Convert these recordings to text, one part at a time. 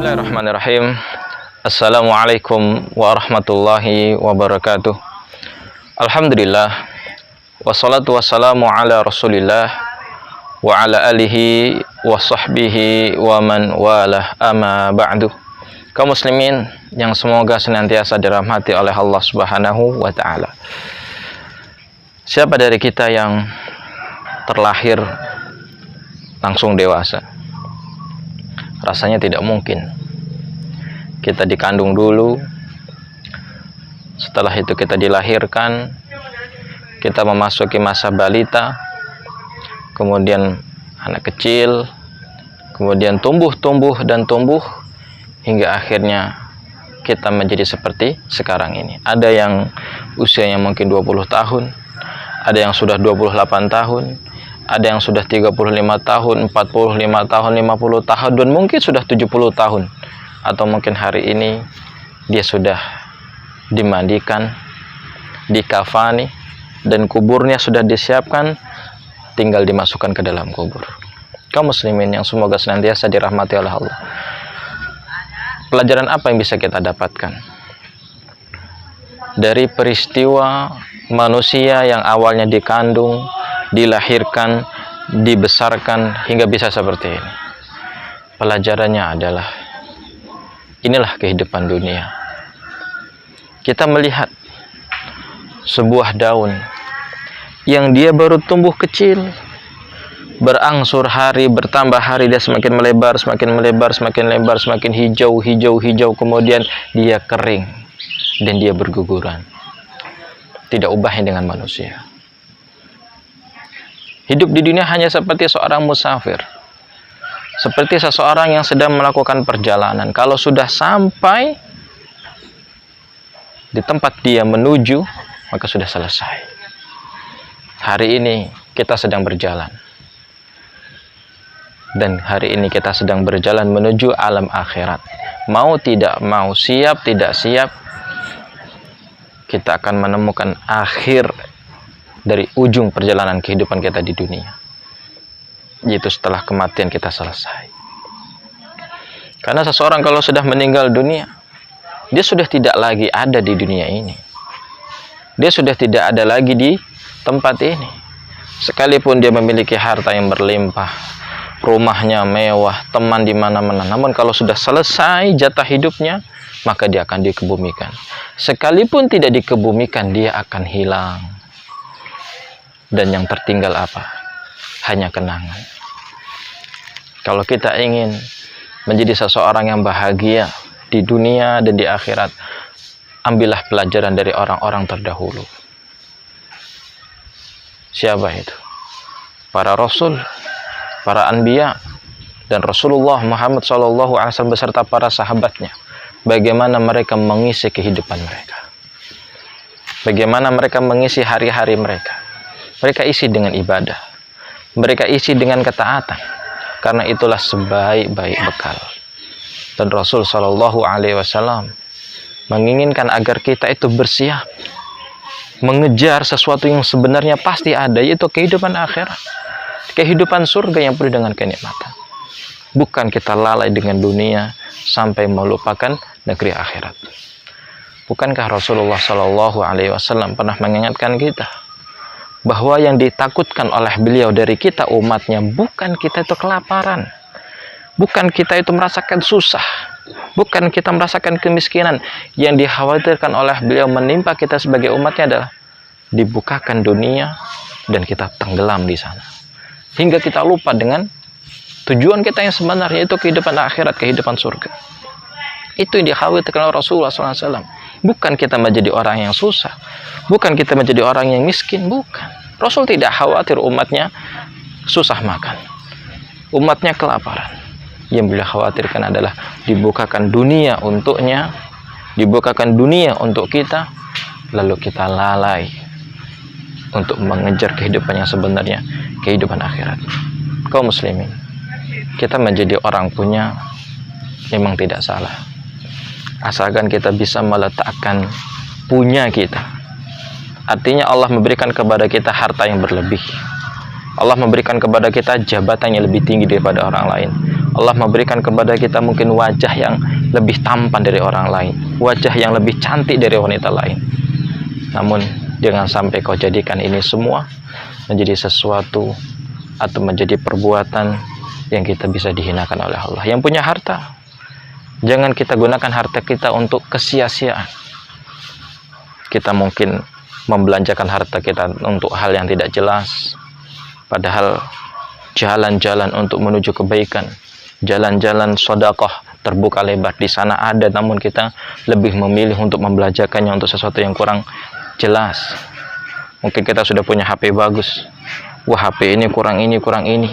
Bismillahirrahmanirrahim. Assalamualaikum warahmatullahi wabarakatuh. Alhamdulillah, wassalatu wassalamu ala rasulillah wa ala alihi wa sahbihi wa man walah, amma ba'du. Kaum muslimin yang semoga senantiasa dirahmati oleh Allah Subhanahu wa ta'ala. Siapa dari kita yang terlahir langsung dewasa? Rasanya tidak mungkin. Kita dikandung dulu, setelah itu kita dilahirkan, kita memasuki masa balita, kemudian anak kecil, kemudian tumbuh hingga akhirnya kita menjadi seperti sekarang ini. Ada yang usianya mungkin 20 tahun, ada yang sudah 28 tahun, ada yang sudah 35 tahun, 45 tahun, 50 tahun, dan mungkin sudah 70 tahun. Atau mungkin hari ini dia sudah dimandikan, dikafani, dan kuburnya sudah disiapkan, tinggal dimasukkan ke dalam kubur. Kaum muslimin yang semoga senantiasa dirahmati oleh Allah. Pelajaran apa yang bisa kita dapatkan dari peristiwa manusia yang awalnya dikandung, dilahirkan, dibesarkan hingga bisa seperti ini? Pelajarannya adalah inilah kehidupan dunia. Kita melihat sebuah daun yang dia baru tumbuh kecil, berangsur hari, bertambah hari, dia semakin melebar, semakin hijau, kemudian dia kering dan dia berguguran. Tidak ubahnya dengan manusia. Hidup di dunia hanya seperti seorang musafir, seperti seseorang yang sedang melakukan perjalanan. Kalau sudah sampai di tempat dia menuju, maka sudah selesai. Hari ini kita sedang berjalan, dan hari ini kita sedang berjalan menuju alam akhirat. Mau tidak mau, siap tidak siap, kita akan menemukan akhir dari ujung perjalanan kehidupan kita di dunia, yaitu setelah kematian kita selesai. Karena seseorang kalau sudah meninggal dunia, dia sudah tidak lagi ada di dunia ini. Dia sudah tidak ada lagi di tempat ini. Sekalipun dia memiliki harta yang berlimpah, rumahnya mewah, teman di mana-mana, namun kalau sudah selesai jatah hidupnya, maka dia akan dikebumikan. Sekalipun tidak dikebumikan, dia akan hilang. Dan yang tertinggal apa? Hanya kenangan. Kalau kita ingin menjadi seseorang yang bahagia di dunia dan di akhirat, ambillah pelajaran dari orang-orang terdahulu. Siapa itu? Para rasul, para anbiya, dan Rasulullah Muhammad SAW beserta para sahabatnya. Bagaimana mereka mengisi kehidupan mereka, bagaimana mereka mengisi hari-hari mereka. Mereka isi dengan ibadah, mereka isi dengan ketaatan, karena itulah sebaik-baik bekal. Dan Rasul SAW menginginkan agar kita itu bersiap mengejar sesuatu yang sebenarnya pasti ada, yaitu kehidupan akhirat, kehidupan surga yang penuh dengan kenikmatan. Bukan kita lalai dengan dunia sampai melupakan negeri akhirat. Bukankah Rasulullah SAW pernah mengingatkan kita bahwa yang ditakutkan oleh beliau dari kita umatnya bukan kita itu kelaparan, bukan kita itu merasakan susah, bukan kita merasakan kemiskinan. Yang dikhawatirkan oleh beliau menimpa kita sebagai umatnya adalah dibukakan dunia dan kita tenggelam di sana, hingga kita lupa dengan tujuan kita yang sebenarnya, itu kehidupan akhirat, kehidupan surga. Itu yang dikhawatirkan oleh Rasulullah SAW. Bukan kita menjadi orang yang susah, bukan kita menjadi orang yang miskin, bukan. Rasul tidak khawatir umatnya susah makan, umatnya kelaparan. Yang beliau khawatirkan adalah dibukakan dunia untuknya, dibukakan dunia untuk kita, lalu kita lalai untuk mengejar kehidupan yang sebenarnya, kehidupan akhirat. Kaum muslimin, kita menjadi orang punya memang tidak salah, asalkan kita bisa meletakkan punya kita. Artinya Allah memberikan kepada kita harta yang berlebih, Allah memberikan kepada kita jabatan yang lebih tinggi daripada orang lain, Allah memberikan kepada kita mungkin wajah yang lebih tampan dari orang lain, wajah yang lebih cantik dari wanita lain. Namun jangan sampai kau jadikan ini semua menjadi sesuatu atau menjadi perbuatan yang kita bisa dihinakan oleh Allah. Yang punya harta, jangan kita gunakan harta kita untuk kesia-siaan. Kita mungkin membelanjakan harta kita untuk hal yang tidak jelas, padahal jalan-jalan untuk menuju kebaikan, jalan-jalan sedekah terbuka lebar di sana ada, namun kita lebih memilih untuk membelanjakannya untuk sesuatu yang kurang jelas. Mungkin kita sudah punya HP bagus, wah HP ini kurang ini,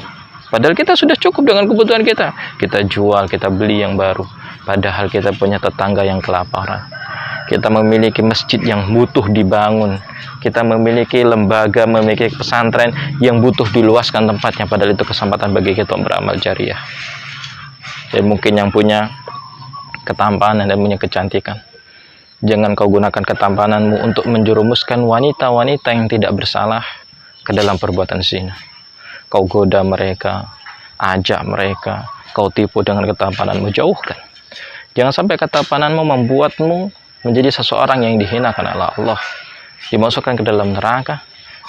padahal kita sudah cukup dengan kebutuhan kita. Kita jual, kita beli yang baru, padahal kita punya tetangga yang kelaparan. Kita memiliki masjid yang butuh dibangun, kita memiliki lembaga, memiliki pesantren yang butuh diluaskan tempatnya, padahal itu kesempatan bagi kita untuk beramal jariah. Dan mungkin yang punya ketampanan dan punya kecantikan, jangan kau gunakan ketampananmu untuk menjerumuskan wanita-wanita yang tidak bersalah ke dalam perbuatan zina. Kau goda mereka, ajak mereka, kau tipu dengan ketampananmu, jauhkan. Jangan sampai ketampananmu membuatmu menjadi seseorang yang dihinakan oleh Allah, dimasukkan ke dalam neraka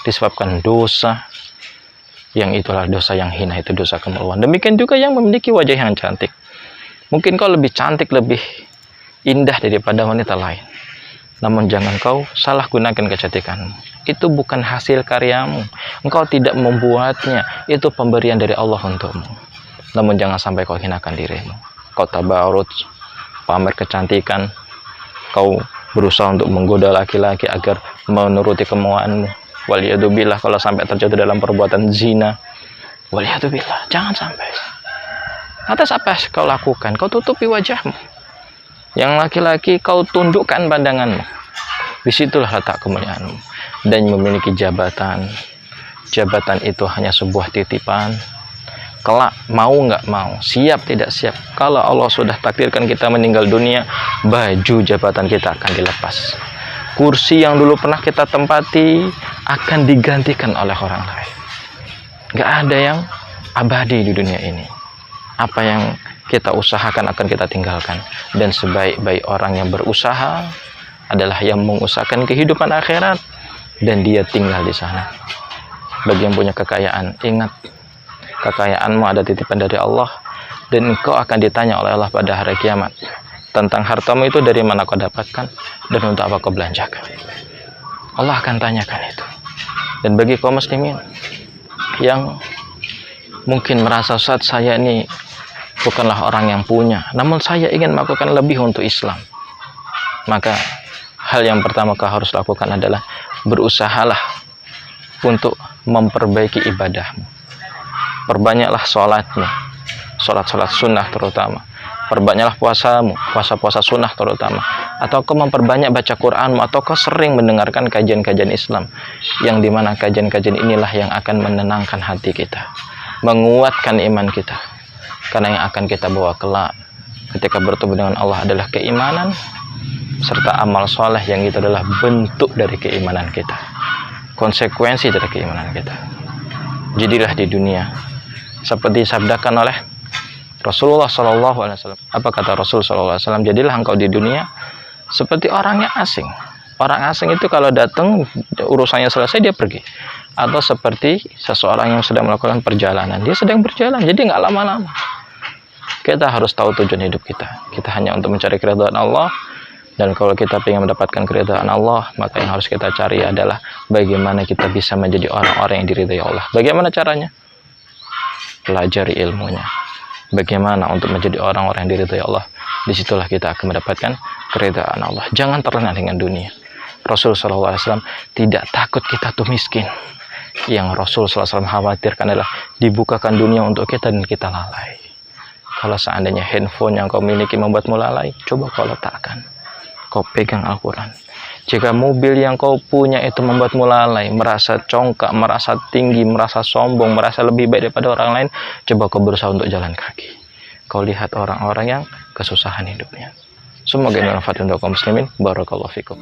disebabkan dosa yang itulah dosa yang hina, itu dosa kemaluan. Demikian juga yang memiliki wajah yang cantik. Mungkin kau lebih cantik, lebih indah daripada wanita lain, namun jangan kau salah gunakan kecantikanmu. Itu bukan hasil karyamu, engkau tidak membuatnya, itu pemberian dari Allah untukmu. Namun jangan sampai kau hinakan dirimu. Kau tabarut, pamer kecantikan, kau berusaha untuk menggoda laki-laki agar menuruti kemauanmu. Waliyadzubillah, kalau sampai terjatuh dalam perbuatan zina, waliyadzubillah, jangan sampai. Atas apa kau lakukan? Kau tutupi wajahmu. Yang laki-laki kau tundukkan pandanganmu. Disitulah letak kemuliaanmu. Dan memiliki jabatan. Jabatan itu hanya sebuah titipan. Kelak mau nggak mau, siap tidak siap, kalau Allah sudah takdirkan kita meninggal dunia, baju jabatan kita akan dilepas. Kursi yang dulu pernah kita tempati akan digantikan oleh orang lain. Nggak ada yang abadi di dunia ini. Apa yang kita usahakan akan kita tinggalkan. Dan sebaik-baik orang yang berusaha adalah yang mengusahakan kehidupan akhirat, dan dia tinggal di sana. Bagi yang punya kekayaan, ingat, kekayaanmu ada titipan dari Allah, dan engkau akan ditanya oleh Allah pada hari kiamat tentang hartamu itu dari mana kau dapatkan dan untuk apa kau belanjakan. Allah akan tanyakan itu. Dan bagi kaum muslimin yang mungkin merasa saat saya ini bukanlah orang yang punya, namun saya ingin melakukan lebih untuk Islam, maka hal yang pertama kau harus lakukan adalah berusahalah untuk memperbaiki ibadahmu. Perbanyaklah sholatmu, sholat sunnah terutama. Perbanyaklah puasamu, puasa sunnah terutama. Atau kau memperbanyak baca Quranmu, atau kau sering mendengarkan kajian-kajian Islam, yang dimana kajian-kajian inilah yang akan menenangkan hati kita, menguatkan iman kita. Karena yang akan kita bawa kelak ketika bertemu dengan Allah adalah keimanan serta amal soleh, yang itu adalah bentuk dari keimanan kita, konsekuensi dari keimanan kita. Jadilah di dunia seperti disabdakan oleh Rasulullah SAW. Apa kata Rasul SAW? Jadilah engkau di dunia seperti orang yang asing. Orang asing itu kalau datang urusannya selesai dia pergi. Atau seperti seseorang yang sedang melakukan perjalanan, dia sedang berjalan, jadi nggak lama-lama. Kita harus tahu tujuan hidup kita. Kita hanya untuk mencari keridhaan Allah. Dan kalau kita ingin mendapatkan keridhaan Allah, maka yang harus kita cari adalah bagaimana kita bisa menjadi orang-orang yang diridhai Allah. Bagaimana caranya? Pelajari ilmunya. Bagaimana untuk menjadi orang-orang yang diridhai Allah. Disitulah kita akan mendapatkan keridhaan Allah. Jangan terlena dengan dunia. Rasulullah SAW tidak takut kita tuh miskin. Yang Rasulullah SAW khawatirkan adalah dibukakan dunia untuk kita dan kita lalai. Kalau seandainya handphone yang kau miliki membuatmu lalai, coba kau letakkan. Kau pegang Al-Quran. Jika mobil yang kau punya itu membuatmu lalai, merasa congkak, merasa tinggi, merasa sombong, merasa lebih baik daripada orang lain, coba kau berusaha untuk jalan kaki. Kau lihat orang-orang yang kesusahan hidupnya. Semoga bermanfaat untuk kaum muslimin. Barakallahu fikum.